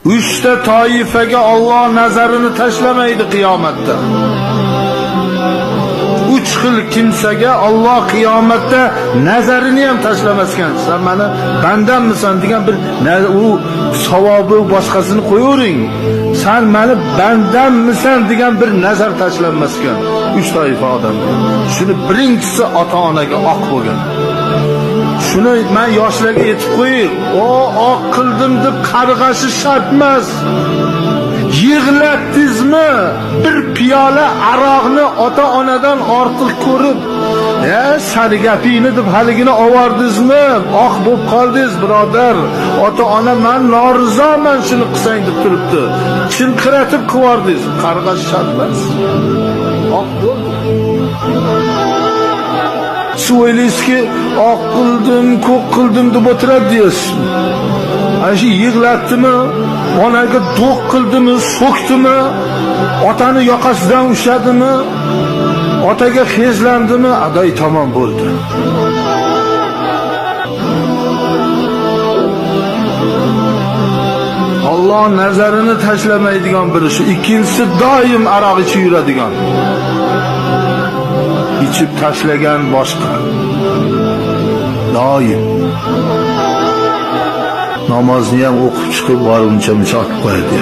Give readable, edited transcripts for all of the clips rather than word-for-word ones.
Uchta toifaga Alloh nazarini tashlamaydi qiyomatda. 3 xil kimsaga Alloh qiyomatda nazarini ham tashlamas ekan. Sen meni bandammisan degan bir u savobi boshqasini qo'yavering. Sen meni bandammisan degan bir nazar tashlanmas ekan. 3 toifa odam. Shuni birinchisi ota-onaga oq bo'lgan. Shuni men yoshlarga aytib qo'ying. O oq qildim deb qarg'ashi shart emas. Yig'latdingizmi? Bir piyola aroqni ota-onadan ortiq ko'rib, sani gapingni deb haligini ovardingizmi? Oq bo'lib qoldingiz, birodar. Ota-ona men norizoman shuni qilsang deb turibdi. Chinqiratib quvardingiz. Qarg'ash shart emas. Oq bo'ldi. Siz o'ylaysizki, oq qildim, ko'k qildim deb o'tiradi deysiz. Ana shu yig'latdimi, onaga do'q qildimi, so'kdimi, otani yoqasidan ushladimi, otaga xezlandimi, adoy tamom bo'ldi. Alloh nazarini tashlamaydigan biri shu. Ikkinchisi doim aroq ichib yuradigan. İçib tashlagan boshqa. Doim. Namozni ham o'qib chiqib boruncha otib qo'yadi.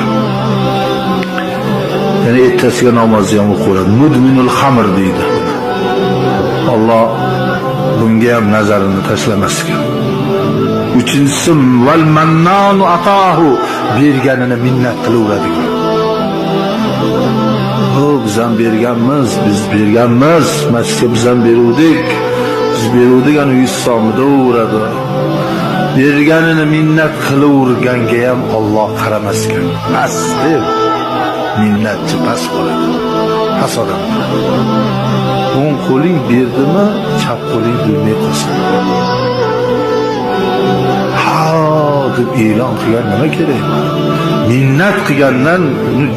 Ya'ni ertasiga namozni ham o'qiradi. Mudminul xamr deydi. Alloh bunga ham nazarini tashlamas ekan. Uchinchisi val mannanu atahu, berganini minnat qilaveradigan. Biz ham berganmiz, masjidga biz ham beruvdik. Biz beruvdik, ana 100 so'mida uradi. Berganini minnat qilaverganga ham Alloh qaramas ekan. Bas deb minnatchi bas bo'ladi. Pas odam. O'ng qo'ling berdimi, chap qo'ling bermay qo'ysin. Deb e'lon qilgan nima kerak? Minnat qilgandan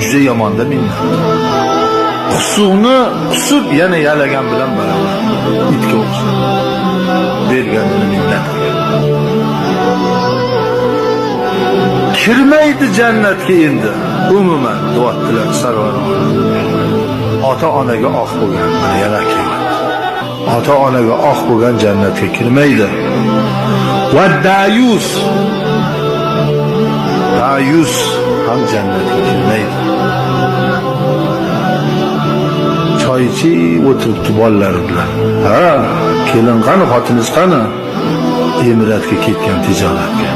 juda yomonda minnat. Qusuvni qusib yana yalagan bilan baravar. Itga o'xshaydi. Berganini minnat qilgan. Kirmaydi jannatga endi. Umuman duotilar sarvar. Ota-onaga oq bo'lgan, mana yana keladi. Ota-onaga oq bo'lgan jannatga kirmaydi. Va dayus ham jannatga kirmaydi. Choy ichib o'tiribdi bolalar bilan. Kelin qani, xotiniz qani? Emiratga ketgan tijoratga.